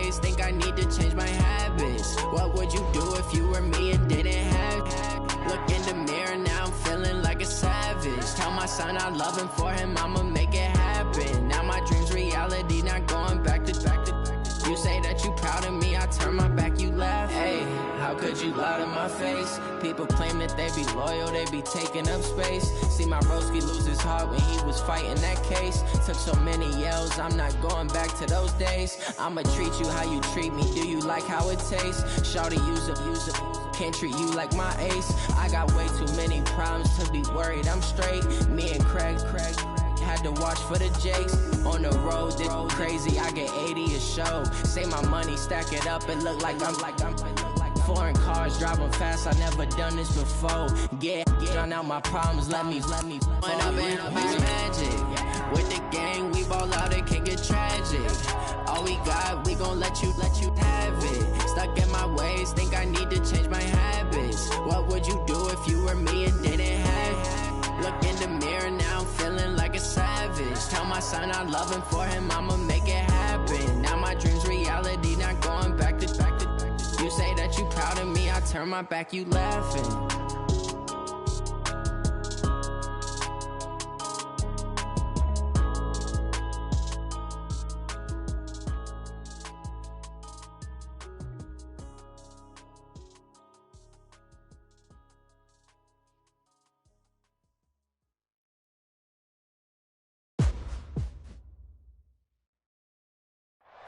ways, think I need to change my habits. What would you do if you were me and didn't have? Look in the mirror, now I'm feeling like a savage. Tell my son I love him, for him I'ma make it happen. Now my dream's reality, not going back to. You say that you proud of me, I turn my back, you laugh. Hey, how could you lie to my face? People claim that they be loyal, they be taking up space. See my broski lose his heart when he was fighting that case. Took so many yells, I'm not going back to those days. I'ma treat you how you treat me, do you like how it tastes? Shawty, use up, can't treat you like my ace. I got way too many problems to be worried, I'm straight. Me and Craig had to watch for the Jakes. On the road, this crazy, I get 80 a show. Say my money, stack it up, it look like I'm foreign cars, driving fast, I never done this before. Get on out my problems, let me Went up and up is magic. With the gang, we ball out, it can get tragic. All we got, we gon' let you have it. Stuck in my ways, think I need to change my habits. What would you do if you were me and didn't have? Look in the mirror, now I'm feeling like a savage. Tell my son I love him, for him I'ma make it happen. Now my dream's reality, not going back to. You say that you proud of me, I turn my back, you laughing.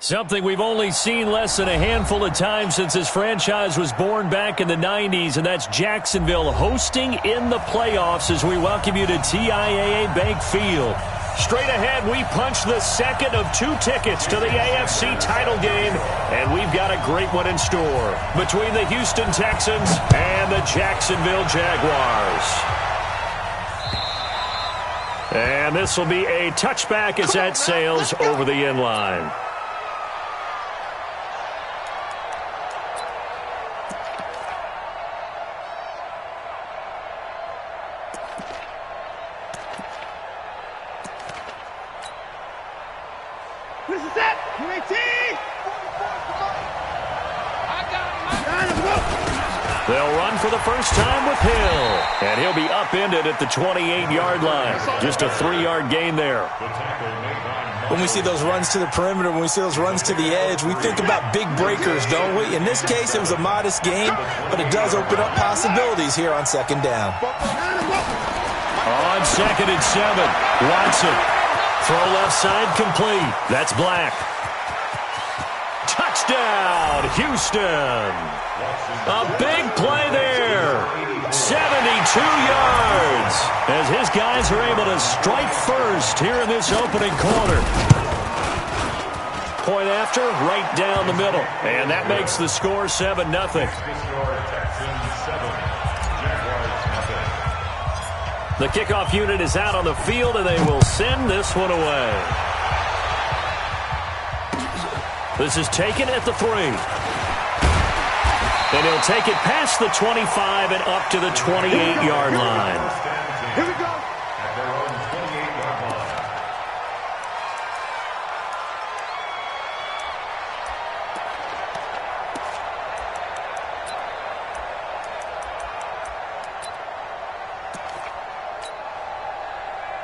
Something we've only seen less than a handful of times since this franchise was born back in the 90s, and that's Jacksonville hosting in the playoffs as we welcome you to TIAA Bank Field. Straight ahead, we punch the second of 2 tickets to the AFC title game, and we've got a great one in store between the Houston Texans and the Jacksonville Jaguars. And this will be a touchback as that sails over the end line. They'll run for the first time with Hill, and he'll be upended at the 28-yard line. Just a 3-yard gain there. When we see those runs to the perimeter, when we see those runs to the edge, we think about big breakers, don't we? In this case, it was a modest gain, but it does open up possibilities here on second down. On 2nd and 7, Watson. Throw left side complete. That's Black. Touchdown, Houston. A big play there. 72 yards as his guys are able to strike first here in this opening quarter. Point after, right down the middle. And that makes the score 7-0. The kickoff unit is out on the field, and they will send this one away. This is taken at the 3. And he'll take it past the 25 and up to the 28-yard line. Here we go.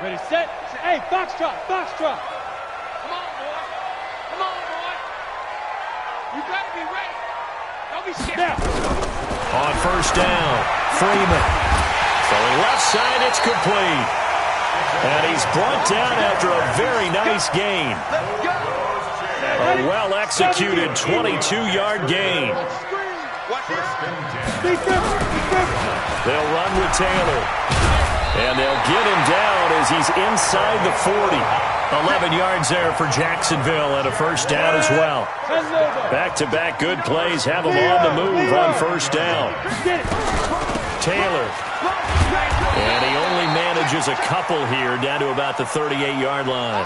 Ready, set. Hey, foxtrot, foxtrot. Come on, boy. Come on, boy. You better be ready. Don't be scared. Now. On first down, Freeman. Throwing left side, it's complete. And he's brought down after a very nice gain. A well-executed 22-yard gain. They'll run with Taylor. And they'll get him down as he's inside the 40. 11 yards there for Jacksonville and a first down as well. Back-to-back good plays have them on the move on first down. Taylor. And he only manages a couple here down to about the 38-yard line.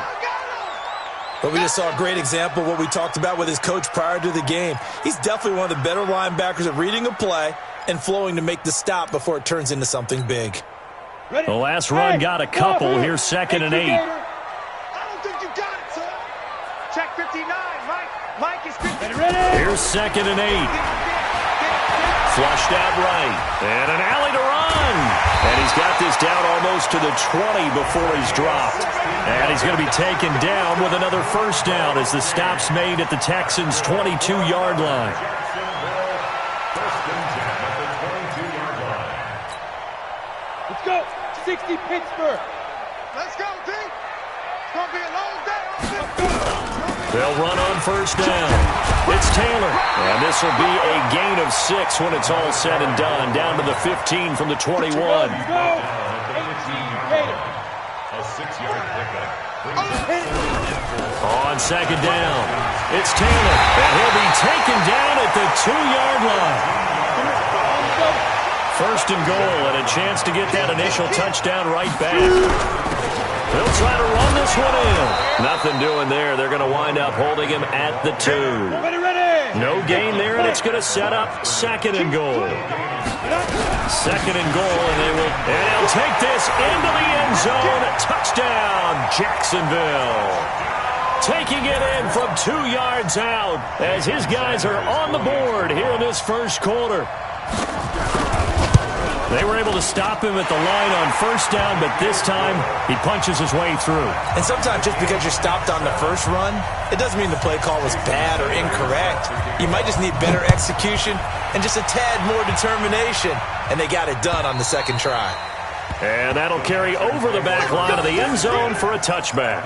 But we just saw a great example of what we talked about with his coach prior to the game. He's definitely one of the better linebackers at reading a play and flowing to make the stop before it turns into something big. The last run got a couple. Here's 2nd and 8. I don't think you got it, son. Check 59, Mike. Mike, Here's 2nd and 8. Flushed out right. And an alley to run. And he's got this down almost to the 20 before he's dropped. And he's going to be taken down with another first down as the stop's made at the Texans' 22-yard line. Let's go. 60 Pittsburgh. Let's go, D. It's going to be a long day. They'll run on first down. It's Taylor. And this will be a gain of 6 when it's all said and done. Down to the 15 from the 21. Go. 18, A 6-yard pickup. On second down, it's Taylor. And he'll be taken down at the 2-yard line. First and goal, and a chance to get that initial touchdown right back. They'll try to run this one in. Nothing doing there. They're going to wind up holding him at the 2. No gain there, and it's going to set up 2nd and goal. 2nd and goal, and they'll take this into the end zone. Touchdown, Jacksonville. Taking it in from 2 yards out as his guys are on the board here in this first quarter. They were able to stop him at the line on first down, but this time he punches his way through. And sometimes just because you're stopped on the first run, it doesn't mean the play call was bad or incorrect. You might just need better execution and just a tad more determination, and they got it done on the second try. And that'll carry over the back line of the end zone for a touchback.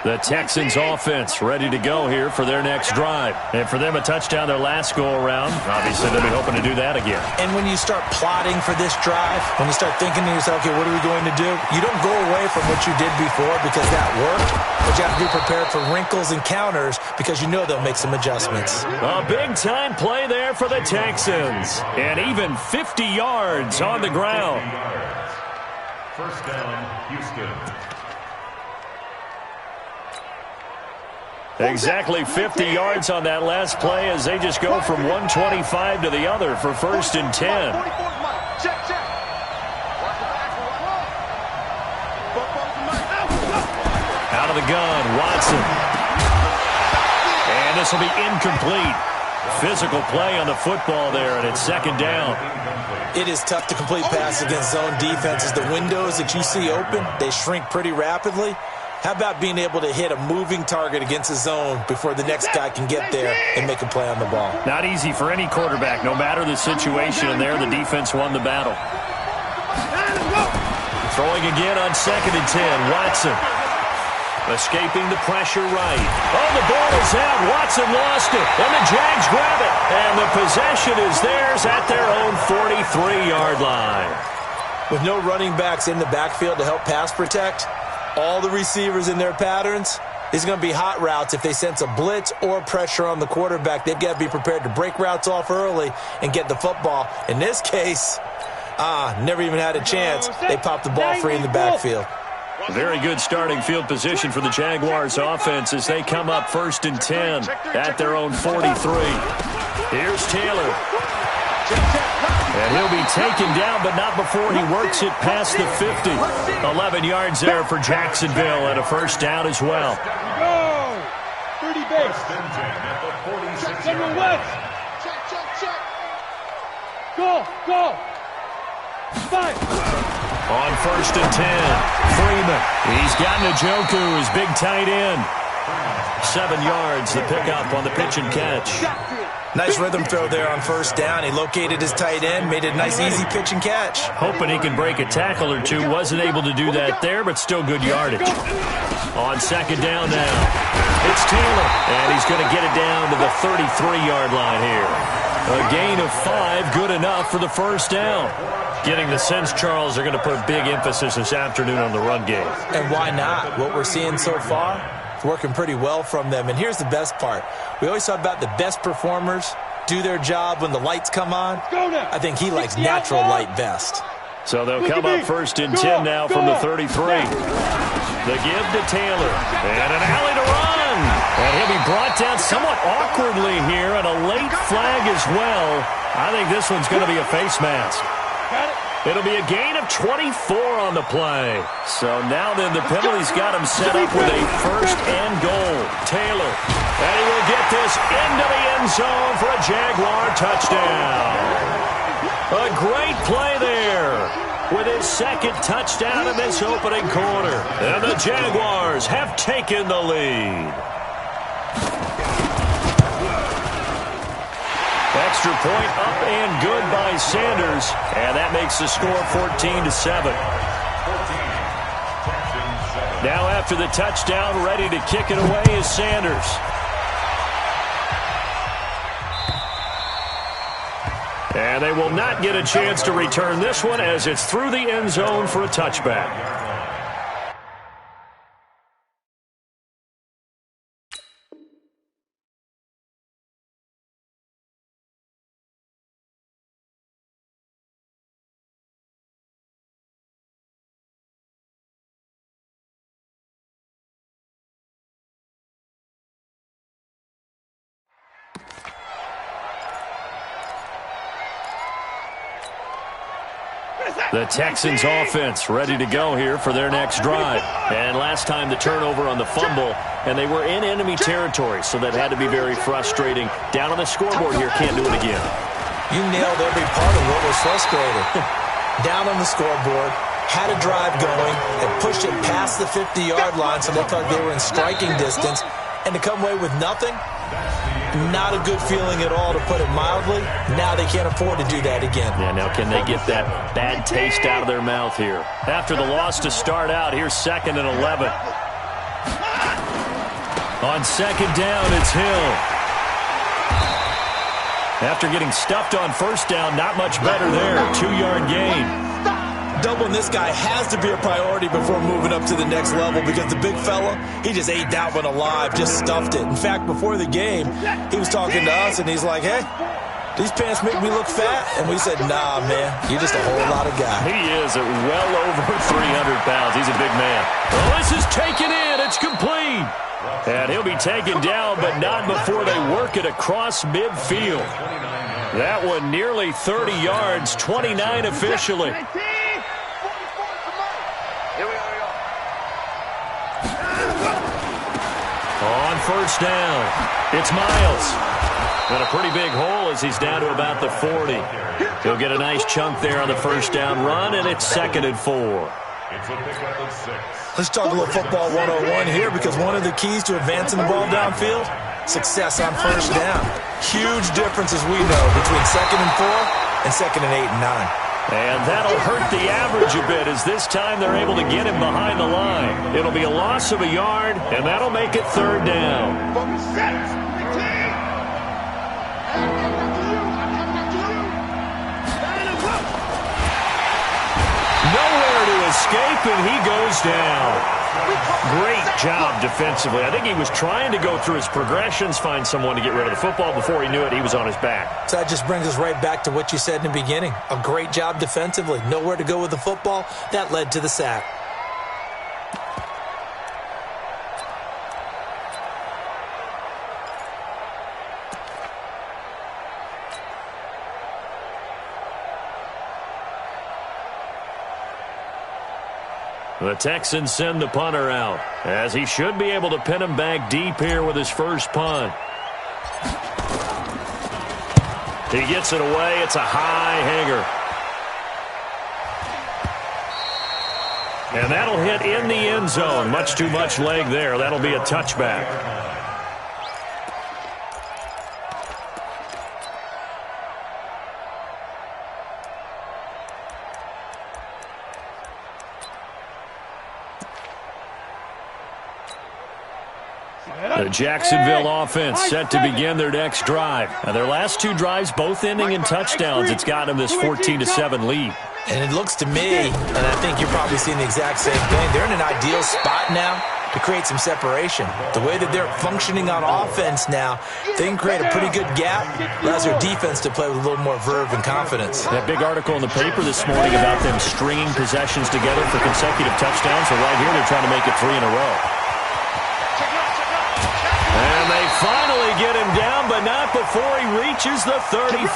The Texans offense ready to go here for their next drive. And for them, a touchdown their last go-around. Obviously, they'll be hoping to do that again. And when you start plotting for this drive, when you start thinking to yourself, okay, what are we going to do? You don't go away from what you did before because that worked, but you have to be prepared for wrinkles and counters because you know they'll make some adjustments. A big-time play there for the Texans. And even 50 yards on the ground. First down, Houston. Exactly 50 yards on that last play as they just go from 125 to the other for 1st and 10. Out of the gun, Watson. And this will be incomplete. Physical play on the football there, and it's 2nd down. It is tough to complete passes against zone defenses. The windows that you see open, they shrink pretty rapidly. How about being able to hit a moving target against a zone before the next guy can get there and make a play on the ball? Not easy for any quarterback, no matter the situation. And there, the defense won the battle. Throwing again on 2nd and 10, Watson. Escaping the pressure right. Oh, the ball is out. Watson lost it. And the Jags grab it. And the possession is theirs at their own 43-yard line. With no running backs in the backfield to help pass protect, all the receivers in their patterns, is going to be hot routes. If they sense a blitz or pressure on the quarterback, they've got to be prepared to break routes off early and get the football. In this case, never even had a chance. They popped the ball free in the backfield. Very good starting field position for the Jaguars offense as they come up 1st and 10 at their own 43. Here's Taylor. And he'll be taken down, but not before he works it past the 50. 11 yards there for Jacksonville and a first down as well. Go! 30 base. Check, West. Check. Go. 5. On 1st and 10, Freeman. He's got Njoku, his big tight end. 7 yards, the pickup on the pitch and catch. Nice rhythm throw there on first down. He located his tight end, made it a nice, easy pitch and catch. Hoping he can break a tackle or two. Wasn't able to do that there, but still good yardage. On 2nd down now, it's Taylor, and he's going to get it down to the 33-yard line here. A gain of 5, good enough for the first down. Getting the sense, Charles, they're going to put a big emphasis this afternoon on the run game. And why not? What we're seeing so far, it's working pretty well from them. And here's the best part. We always talk about the best performers do their job when the lights come on. I think he likes natural light best. So they'll come up 1st and 10 now from the 33. The give to Taylor. And an alley to run. And he'll be brought down somewhat awkwardly here, and a late flag as well. I think this one's going to be a face mask. It'll be a gain of 24 on the play. So now then, the penalty's got him set up with a first and goal. Taylor. And he will get this into the end zone for a Jaguar touchdown. A great play there with his second touchdown in this opening quarter. And the Jaguars have taken the lead. Extra point up and good by Sanders. And that makes the score 14-7. Now after the touchdown, ready to kick it away is Sanders. And they will not get a chance to return this one as it's through the end zone for a touchback. The Texans offense ready to go here for their next drive. And last time the turnover on the fumble, and they were in enemy territory, so that had to be very frustrating. Down on the scoreboard here, can't do it again. You nailed every part of what was frustrating. Down on the scoreboard, had a drive going, and pushed it past the 50-yard line so they thought they were in striking distance, and to come away with nothing, not a good feeling at all, to put it mildly. Now they can't afford to do that again. Yeah, now can they get that bad taste out of their mouth here? After the loss to start out, here's 2nd and 11. On second down, it's Hill. After getting stuffed on first down, not much better there. 2-yard gain. Doubling this guy has to be a priority before moving up to the next level, because the big fella, he just ate that one alive, just stuffed it. In fact, before the game, he was talking to us, and he's like, hey, these pants make me look fat. And we said, nah, man, you're just a whole lot of guy. He is at well over 300 pounds. He's a big man. Oh, this is taken in. It's complete. And he'll be taken down, but not before they work it across midfield. That one nearly 30 yards, 29 officially. On first down, it's Miles. And a pretty big hole as he's down to about the 40. He'll get a nice chunk there on the first down run, and it's 2nd and 4. It's a pickup of 6. Let's talk a little football 101 here, because one of the keys to advancing the ball downfield, success on first down. Huge difference, as we know, between 2nd and 4 and 2nd and 8 and 9. And that'll hurt the average a bit, as this time they're able to get him behind the line. It'll be a loss of a yard, and that'll make it 3rd down. Nowhere to escape, and he goes down. Great job defensively. I think he was trying to go through his progressions, find someone to get rid of the football. Before he knew it, he was on his back. So that just brings us right back to what you said in the beginning. A great job defensively. Nowhere to go with the football. That led to the sack. The Texans send the punter out, as he should be able to pin him back deep here with his first punt. He gets it away. It's a high hanger. And that'll hit in the end zone. Much too much leg there. That'll be a touchback. The Jacksonville offense set to begin their next drive. Now, their last 2 drives both ending in touchdowns. It's got them this 14-7 lead. And it looks to me, and I think you're probably seeing the exact same thing, they're in an ideal spot now to create some separation. The way that they're functioning on offense now, they can create a pretty good gap. Allows their defense to play with a little more verve and confidence. That big article in the paper this morning about them stringing possessions together for consecutive touchdowns. So right here, they're trying to make it 3 in a row. And they finally get him down, but not before he reaches the 34.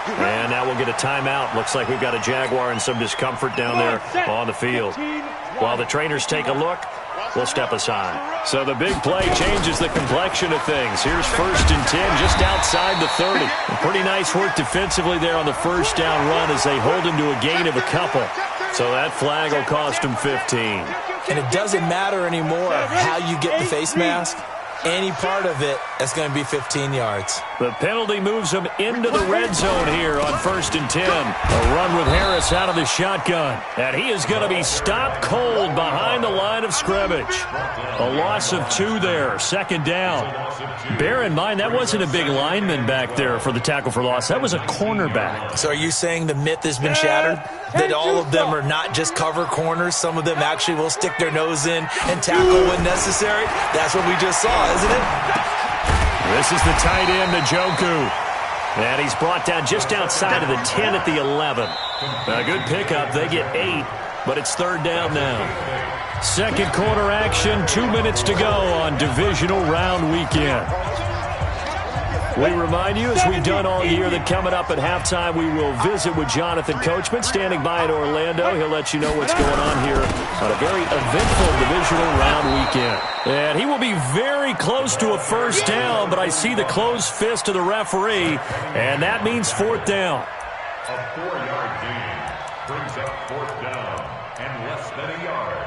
And now we'll get a timeout. Looks like we've got a Jaguar and some discomfort down there on the field. While the trainers take a look, we'll step aside. So the big play changes the complexion of things. Here's 1st and 10 just outside the 30. Pretty nice work defensively there on the first down run as they hold him to a gain of a couple. So that flag will cost him 15. And it doesn't matter anymore how you get the face mask. Any part of it, that's going to be 15 yards. The penalty moves him into the red zone here on 1st and 10. A run with Harris out of the shotgun. And he is going to be stopped cold behind the line of scrimmage. A loss of 2 there, 2nd down. Bear in mind, that wasn't a big lineman back there for the tackle for loss. That was a cornerback. So are you saying the myth has been shattered? That all of them are not just cover corners? Some of them actually will stick their nose in and tackle when necessary? That's what we just saw, isn't it? This is the tight end, Njoku. And he's brought down just outside of the 10 at the 11. A good pickup. They get 8, but it's 3rd down now. 2nd quarter action, 2 minutes to go on divisional round weekend. We remind you, as we've done all year, that coming up at halftime, we will visit with Jonathan Coachman, standing by in Orlando. He'll let you know what's going on here on a very eventful divisional round weekend. And he will be very close to a 1st down, but I see the closed fist of the referee, and that means 4th down. A 4-yard gain brings up 4th down and less than a yard.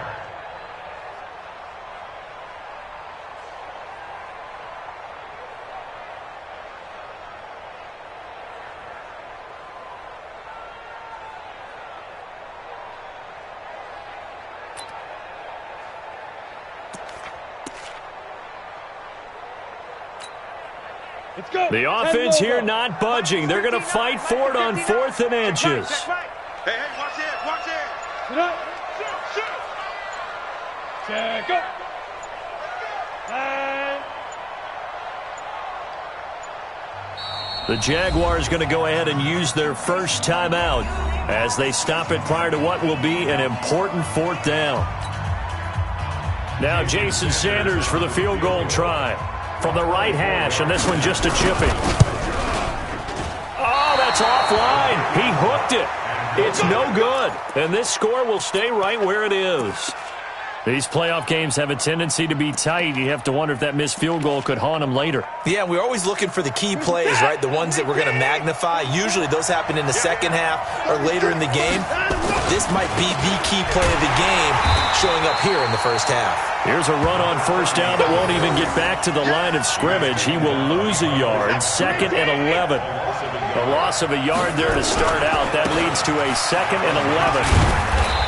The offense here not budging. They're going to fight for it on 4th and inches. Hey, watch this, watch this. Sit up. Shoot. Check up. And the Jaguars going to go ahead and use their first timeout as they stop it prior to what will be an important 4th down. Now Jason Sanders for the field goal try. From the right hash, and this one just a chipping. Oh, that's offline. He hooked it. It's no good. And this score will stay right where it is. These playoff games have a tendency to be tight. You have to wonder if that missed field goal could haunt them later. Yeah, we're always looking for the key plays, right? The ones that we're going to magnify. Usually those happen in the second half or later in the game. This might be the key play of the game showing up here in the first half. Here's a run on 1st down that won't even get back to the line of scrimmage. He will lose a yard, 2nd and 11. A loss of a yard there to start out. That leads to a 2nd and 11.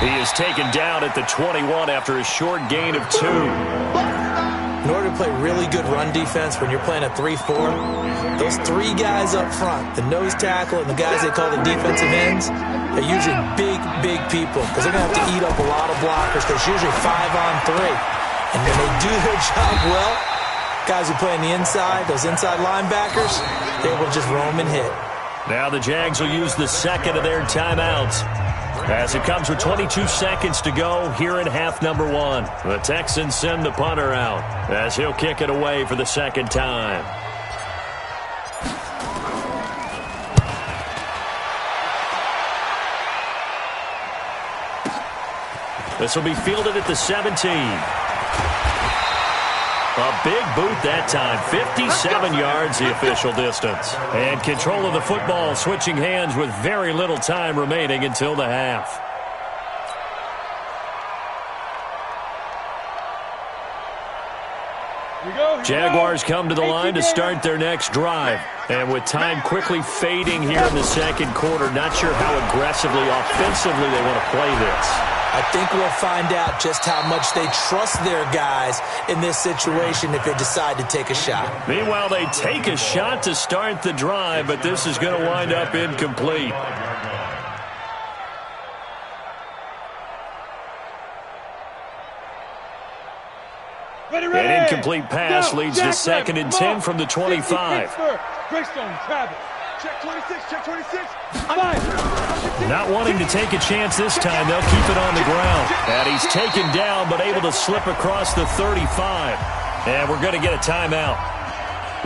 He is taken down at the 21 after a short gain of 2. In order to play really good run defense when you're playing a 3-4, those 3 guys up front, the nose tackle and the guys they call the defensive ends, are usually big people because they're going to have to eat up a lot of blockers because it's usually 5-on-3. And when they do their job well, guys who play on the inside, those inside linebackers, they will just roam and hit. Now the Jags will use the 2nd of their timeouts as it comes with 22 seconds to go here in half number 1. The Texans send the punter out as he'll kick it away for the 2nd time. This will be fielded at the 17. A big boot that time, 57 yards the official distance. And control of the football switching hands with very little time remaining until the half. Jaguars come to the line to start their next drive. And with time quickly fading here in the 2nd quarter, not sure how aggressively, offensively they want to play this. I think we'll find out just how much they trust their guys in this situation if they decide to take a shot. Meanwhile, they take a shot to start the drive, but this is going to wind up incomplete. An incomplete pass leads to 2nd and 10 from the 25. Greystone, Travis. Check 26, check 26. Not wanting to take a chance this time, they'll keep it on the ground. And he's taken down, but able to slip across the 35. And we're going to get a timeout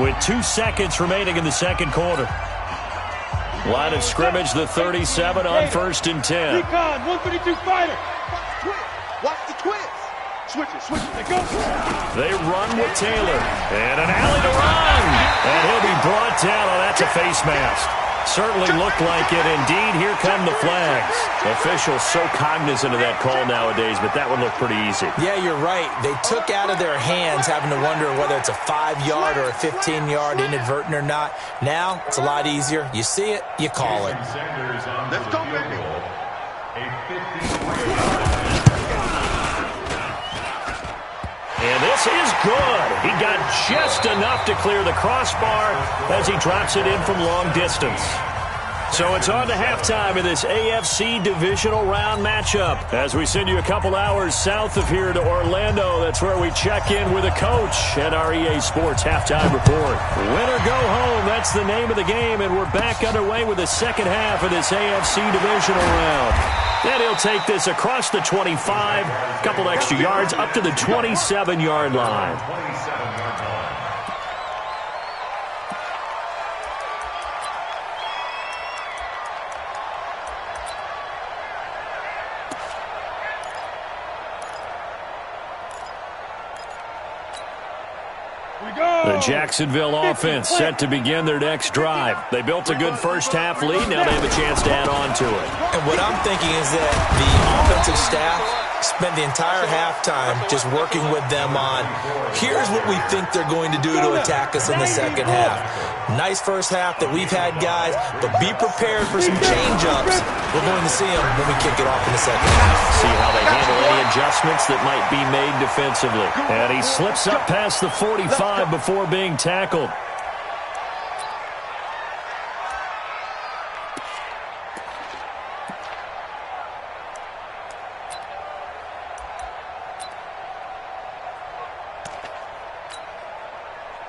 with 2 seconds remaining in the 2nd quarter. Line of scrimmage, the 37 on 1st and 10. Recon, 132 fighter. Watch the twist. Switch it. They go. They run with Taylor. And an alley to run. And he'll be brought down. Oh, that's a face mask. Certainly looked like it. Indeed, here come the flags. Officials so cognizant of that call nowadays, but that one looked pretty easy. Yeah, you're right. They took out of their hands having to wonder whether it's a 5-yard or a 15-yard inadvertent or not. Now, it's a lot easier. You see it, you call it. Let's go, baby. And this is good. He got just enough to clear the crossbar as he drops it in from long distance. So it's on to halftime in this AFC divisional round matchup. As we send you a couple hours south of here to Orlando, that's where we check in with a coach at our EA Sports halftime report. Win or go home, that's the name of the game, and we're back underway with the second half of this AFC divisional round. And he'll take this across the 25, a couple extra yards, up to the 27-yard line. The Jacksonville offense set to begin their next drive. They built a good first-half lead. Now they have a chance to add on to it. And what I'm thinking is that the offensive staff spent the entire halftime just working with them on, here's what we think they're going to do to attack us in the second half. Nice first half that we've had, guys, but be prepared for some change-ups. We're going to see them when we kick it off in the second half. See how they handle any adjustments that might be made defensively. And he slips up past the 45 before being tackled.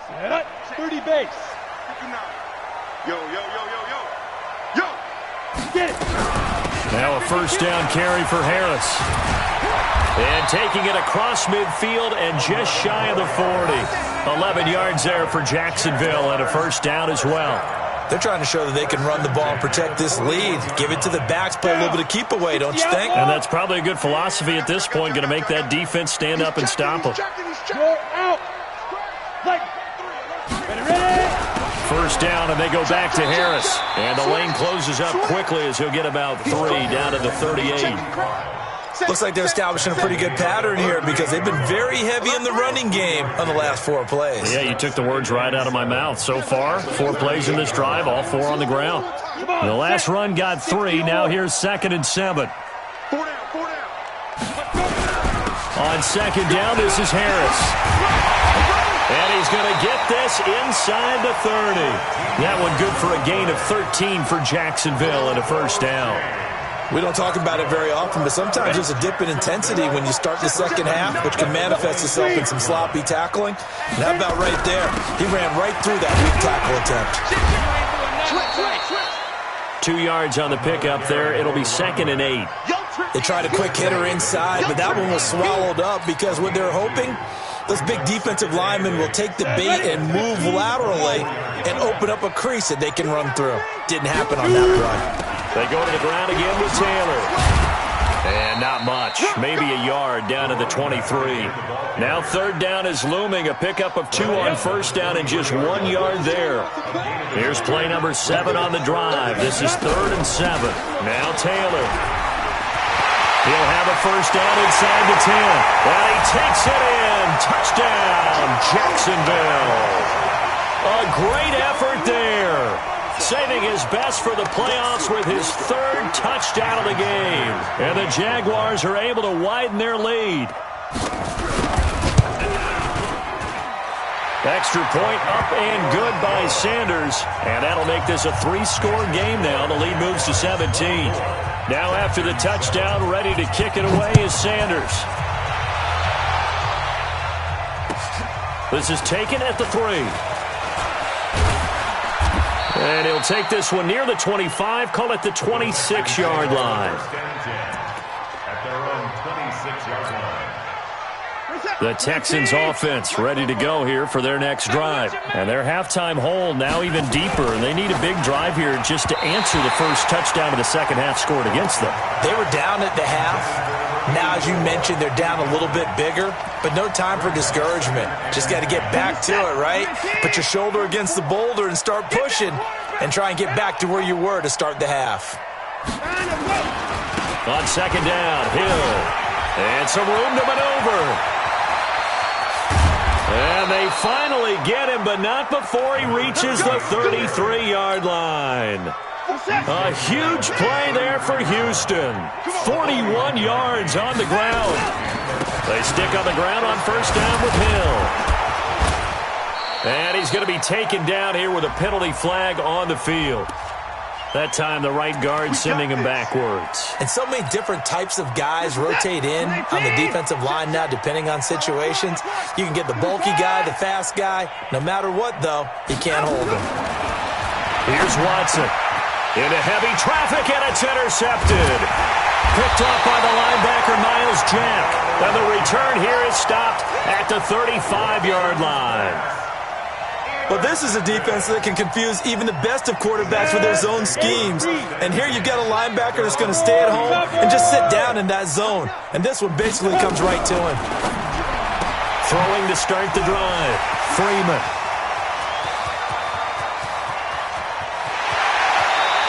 Set up, 30 base. Yo. Get it. Now a first down carry for Harris. And taking it across midfield and just shy of the 40. 11 yards there for Jacksonville and a first down as well. They're trying to show that they can run the ball and protect this lead. Give it to the backs, play a little bit of keep away, don't you think? And that's probably a good philosophy at this point, going to make that defense stand up and stop them. Go out. Like. Ready. First down, and they go back to Harris. And the lane closes up quickly as he'll get about 3 down to the 38. Looks like they're establishing a pretty good pattern here because they've been very heavy in the running game on the last 4 plays. Yeah, you took the words right out of my mouth. So far, 4 plays in this drive, all 4 on the ground. The last run got 3. Now here's 2nd and 7. 4 down. On 2nd down, this is Harris. And he's going to get this inside the 30. That one good for a gain of 13 for Jacksonville and a first down. We don't talk about it very often, but sometimes there's a dip in intensity when you start the second half, which can manifest itself in some sloppy tackling. And how about right there? He ran right through that weak tackle attempt. 2 yards on the pickup there. It'll be 2nd and 8. They tried a quick hitter inside, but that one was swallowed up because what they're hoping, those big defensive linemen will take the bait and move laterally and open up a crease that they can run through. Didn't happen on that run. They go to the ground again with Taylor. And not much. Maybe a yard down to the 23. Now 3rd down is looming. A pickup of 2 on first down and just 1 yard there. Here's play number 7 on the drive. This is 3rd and 7. Now Taylor. He'll have a first down inside the 10. And he takes it in. Touchdown, Jacksonville. A great effort there. Saving his best for the playoffs with his 3rd touchdown of the game. And the Jaguars are able to widen their lead. Extra point up and good by Sanders. And that'll make this a 3-score game now. The lead moves to 17. Now after the touchdown, ready to kick it away is Sanders. This is taken at the 3. And he'll take this one near the 25, call it the 26-yard line. At their own 26-yard line. The Texans offense ready to go here for their next drive. And their halftime hole now even deeper, and they need a big drive here just to answer the first touchdown of the second half scored against them. They were down at the half. Now, as you mentioned, they're down a little bit bigger, but no time for discouragement. Just got to get back to it, right? Put your shoulder against the boulder and start pushing and try and get back to where you were to start the half. On second down, Hill. And some room to maneuver. And they finally get him, but not before he reaches the 33-yard line. A huge play there for Houston. 41 yards on the ground. They stick on the ground on first down with Hill. And he's going to be taken down here with a penalty flag on the field. That time, the right guard sending him backwards. And so many different types of guys rotate in on the defensive line now, depending on situations. You can get the bulky guy, the fast guy. No matter what, though, he can't hold him. Here's Watson. Into heavy traffic, and it's intercepted. Picked off by the linebacker, Miles Jack. And the return here is stopped at the 35-yard line. Well, this is a defense that can confuse even the best of quarterbacks with their zone schemes. And here you've got a linebacker that's going to stay at home and just sit down in that zone. And this one basically comes right to him. Throwing to start the drive, Freeman.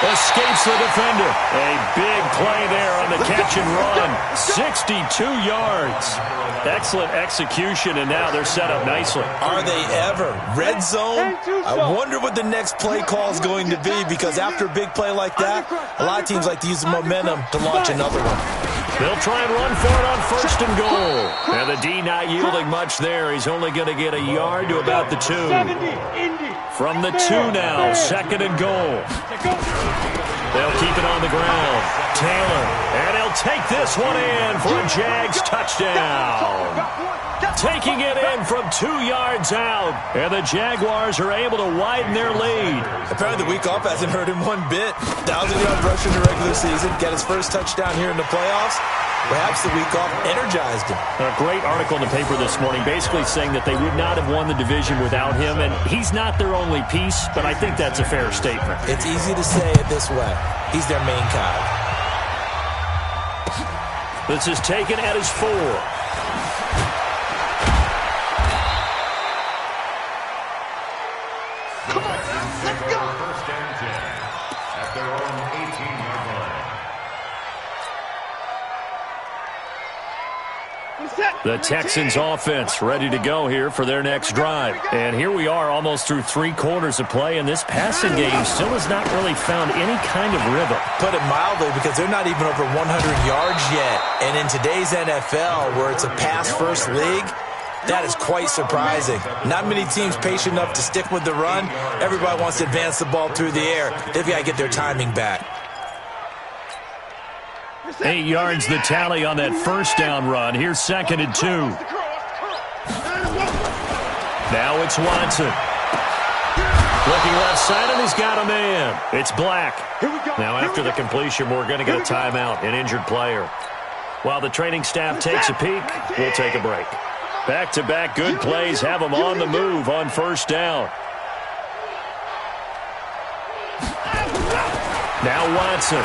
Escapes the defender. A big play there on the catch and run. 62 yards. Excellent execution, and now they're set up nicely. Are they ever? Red zone? I wonder what the next play call is going to be, because after a big play like that, a lot of teams like to use the momentum to launch another one. They'll try and run for it on first and goal. And the D not yielding much there. He's only going to get a yard to about the 2. From the 2 now, second and goal. They'll keep it on the ground. Taylor, and he'll take this one in for a Jags touchdown. Taking it in from 2 yards out, and the Jaguars are able to widen their lead. Apparently the week off hasn't hurt him one bit. 1,000-yard rush in the regular season, got his first touchdown here in the playoffs. Perhaps the week off energized him. A great article in the paper this morning basically saying that they would not have won the division without him, and he's not their only piece, but I think that's a fair statement. It's easy to say it this way. He's their main cog. This is taken at his 4. Come on, let's go. First and 10 at their own 18-yard line. The Texans offense ready to go here for their next drive. And here we are almost through 3 quarters of play, and this passing game still has not really found any kind of rhythm. Put it mildly, because they're not even over 100 yards yet. And in today's NFL, where it's a pass-first league, that is quite surprising. Not many teams patient enough to stick with the run. Everybody wants to advance the ball through the air. They've got to get their timing back. 8 yards the tally on that first down run. Here's second and 2. Now it's Watson. Looking left side, and he's got a man. It's Black. Now after the completion, we're going to get a timeout, an injured player. While the training staff takes a peek, we'll take a break. Back-to-back good plays have them on the move on first down. Now Watson.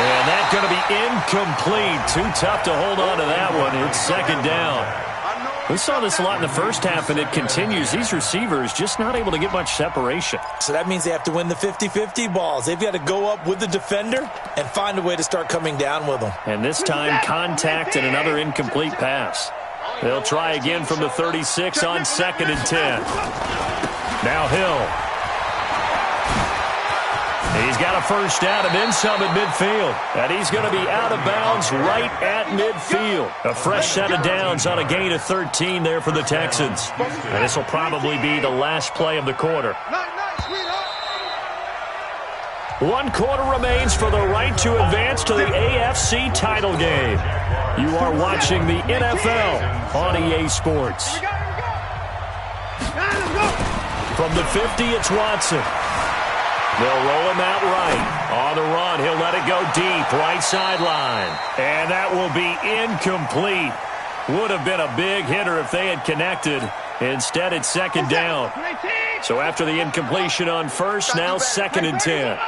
And that's going to be incomplete. Too tough to hold on to that one. It's second down. We saw this a lot in the first half, and it continues. These receivers just not able to get much separation. So that means they have to win the 50-50 balls. They've got to go up with the defender and find a way to start coming down with them. And this time, contact and another incomplete pass. They'll try again from the 36 on second and 10. Now Hill. He's got a first down and then some at midfield. And he's going to be out of bounds right at midfield. A fresh set of downs on a gain of 13 there for the Texans. And this will probably be the last play of the quarter. 1 quarter remains for the right to advance to the AFC title game. You are watching the NFL on EA Sports. From the 50, it's Watson. They'll roll him out right. On the run, he'll let it go deep, right sideline. And that will be incomplete. Would have been a big hitter if they had connected. Instead, it's second down. So after the incompletion on first, now second and 10.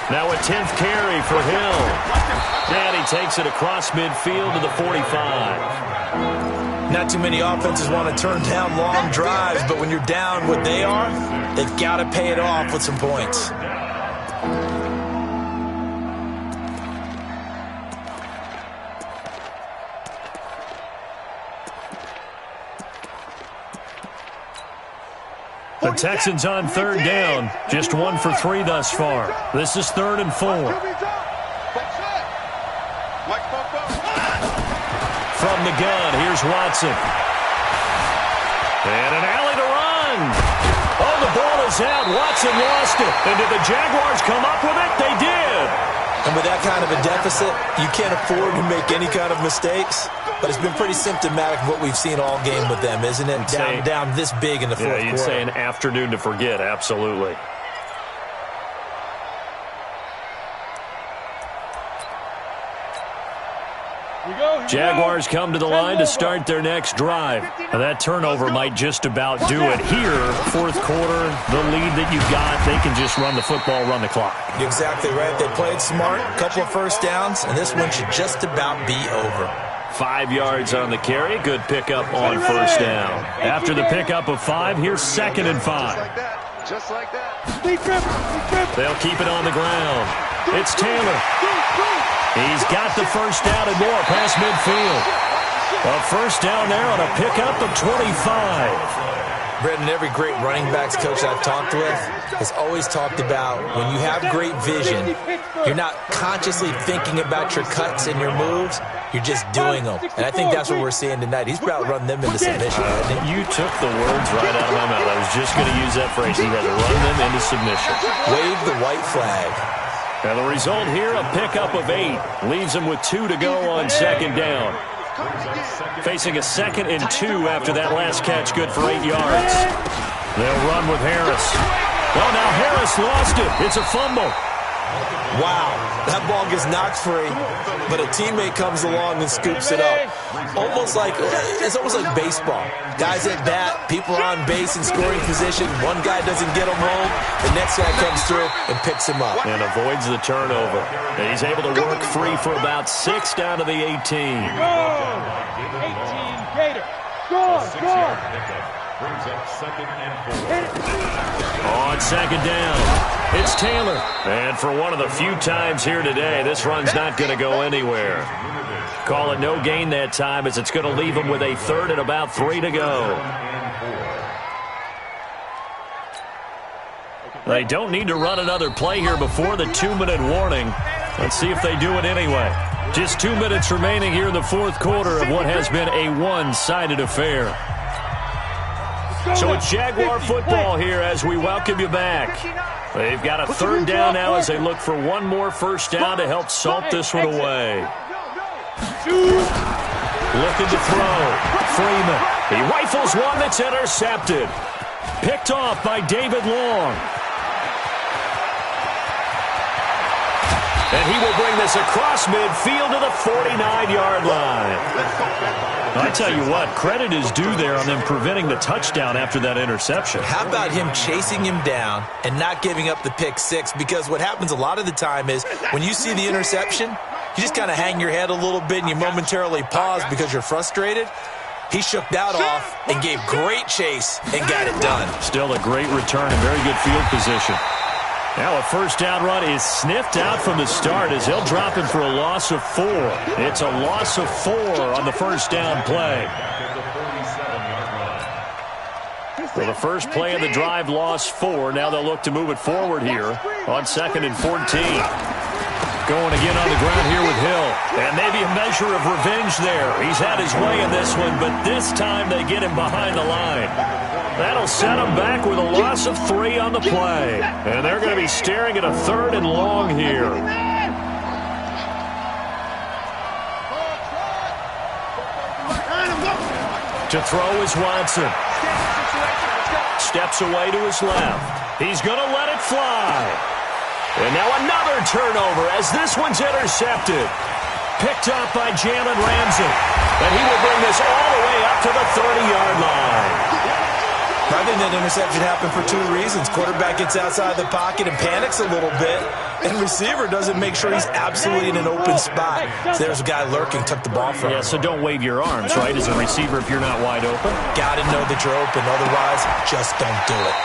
Now a 10th carry for Hill. And he takes it across midfield to the 45. Not too many offenses want to turn down long drives, but when you're down what they are, they've got to pay it off with some points. The Texans on third down, just 1 for 3 thus far. This is 3rd and 4. From the gun, here's Watson. And an alley to run. Oh, the ball is out. Watson lost it. And did the Jaguars come up with it? They did. And with that kind of a deficit, you can't afford to make any kind of mistakes. But it's been pretty symptomatic of what we've seen all game with them, isn't it? Down this big in the fourth quarter. Yeah, you'd say an afternoon to forget, absolutely. Jaguars come to the line to start their next drive. Now that turnover might just about do it here. Fourth quarter, the lead that you've got, they can just run the football, run the clock. You're exactly right. They played smart, a couple of first downs, and this one should just about be over. 5 yards on the carry. Good pickup on first down. After the pickup of 5, here's second and 5. Just like that. They'll keep it on the ground. It's Taylor. He's got the first down and more past midfield. A first down there on a pickup of 25. Brendan, every great running backs coach I've talked with has always talked about when you have great vision, you're not consciously thinking about your cuts and your moves. You're just doing them. And I think that's what we're seeing tonight. He's about to run them into submission. You took the words right out of my mouth. I was just going to use that phrase. He had to run them into submission. Wave the white flag. Now the result here, a pickup of 8. Leaves them with 2 to go on second down. Facing a 2nd and 2 after that last catch, good for 8 yards. They'll run with Harris. Well, now Harris lost it. It's a fumble. Wow, that ball gets knocked free, but a teammate comes along and scoops it up. It's almost like baseball. Guys at bat, people are on base in scoring position. One guy doesn't get him home, the next guy comes through and picks him up. And avoids the turnover. And he's able to work free for about 6 down to the 18. 18, Gator. Score. Brings up second and 4. On second down, it's Taylor. And for one of the few times here today, this run's not going to go anywhere. Call it no gain that time as it's going to leave him with a 3rd and about 3 to go. They don't need to run another play here before the 2-minute warning. Let's see if they do it anyway. Just 2 minutes remaining here in the fourth quarter of what has been a one-sided affair. So it's Jaguar football here as we welcome you back. They've got a 3rd down now as they look for one more first down to help salt this one away. Looking to throw. Freeman. He rifles one that's intercepted. Picked off by David Long. And he will bring this across midfield to the 49-yard line. I tell you what, credit is due there on them preventing the touchdown after that interception. How about him chasing him down and not giving up the pick 6? Because what happens a lot of the time is when you see the interception, you just kind of hang your head a little bit and you momentarily pause because you're frustrated. He shook that off and gave great chase and got it done. Still a great return and very good field position. Now a first down run is sniffed out from the start as they'll drop him for a loss of 4. It's a loss of 4 on the first down play. For the first play of the drive, loss 4. Now they'll look to move it forward here on 2nd and 14. Going again on the ground here with Hill. And maybe a measure of revenge there. He's had his way in this one, but this time they get him behind the line. That'll set him back with a loss of 3 on the play. And they're going to be staring at a 3rd and long here. To throw is Watson. Steps away to his left. He's going to let it fly. And now another turnover as this one's intercepted. picked up by Jalen Ramsey. And he will bring this all the way up to the 30-yard line. I think that interception happened for two reasons. Quarterback gets outside the pocket and panics a little bit, and receiver doesn't make sure he's absolutely in an open spot. So there's a guy lurking, took the ball from him. Yeah, so don't wave your arms, right, as a receiver if you're not wide open. Got to know that you're open. Otherwise, just don't do it.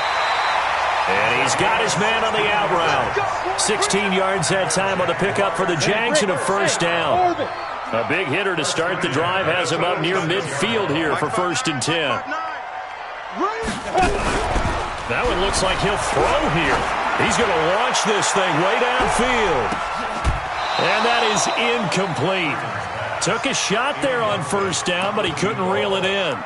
And he's got his man on the out route. 16 yards that time on the pickup for the Jags and a first down. A big hitter to start the drive has him up near midfield here for 1st and 10. That one looks like he'll throw here. He's going to launch this thing way downfield. And that is incomplete. Took a shot there on 1st down, but he couldn't reel it in.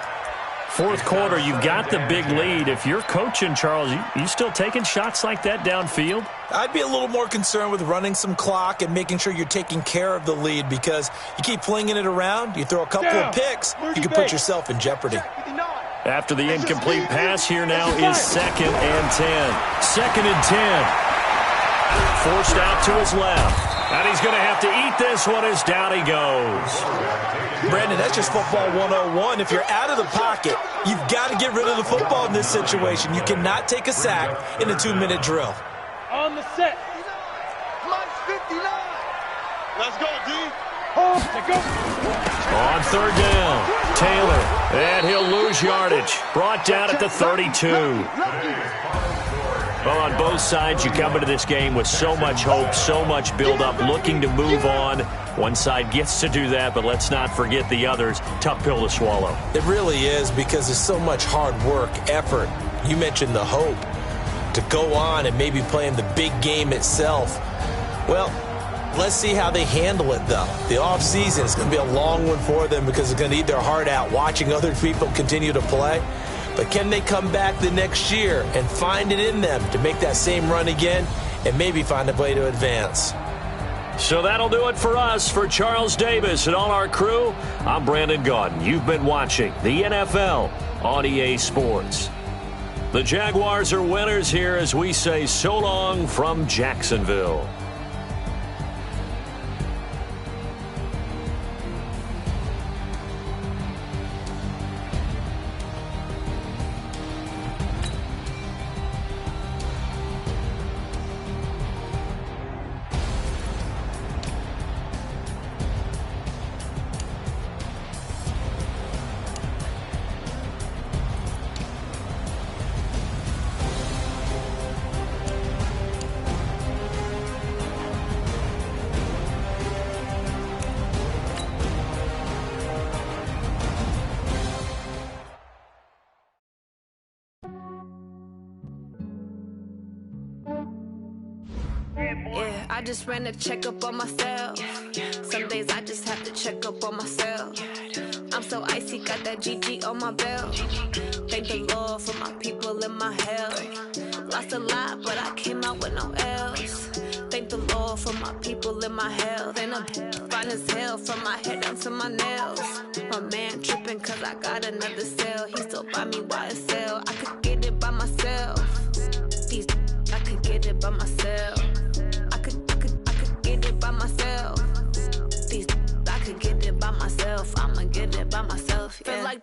4th quarter, you've got the big lead. If you're coaching, Charles, you still taking shots like that downfield? I'd be a little more concerned with running some clock and making sure you're taking care of the lead, because you keep flinging it around, you throw a couple of picks, you can put yourself in jeopardy. After the incomplete pass, here now is 2nd and 10. 2nd and 10. Forced out to his left. And he's going to have to eat this one as down he goes. Brandon, that's just football 101. If you're out of the pocket, you've got to get rid of the football in this situation. You cannot take a sack in a 2-minute drill. On the set. Minus 59. Let's go, D. On 3rd down, Taylor, and he'll lose yardage. Brought down at the 32. Well, on both sides, you come into this game with so much hope, so much build-up, looking to move on. One side gets to do that, but let's not forget the others. Tough pill to swallow. It really is, because there's so much hard work, effort. You mentioned the hope to go on and maybe play in the big game itself. Well, let's see how they handle it, though. The offseason is going to be a long one for them, because they're going to eat their heart out watching other people continue to play. But can they come back the next year and find it in them to make that same run again and maybe find a way to advance? So that'll do it for us. For Charles Davis and all our crew, I'm Brandon Gaudin. You've been watching the NFL on EA Sports. The Jaguars are winners here as we say so long from Jacksonville. Yeah, I just ran a checkup on myself. Some days I just have to check up on myself. I'm so icy, got that GG on my belt. Thank the Lord for my people and my health. Lost a lot, but I came out with no L's. Thank the Lord for my people and my health. And I'm fine as hell from my head down to my nails. My man tripping cause I got another cell. He still buy me YSL. I could get it by myself. I could get it by myself. I could get it by myself. I could get it by myself. I'ma get it by myself. Yeah. Feel like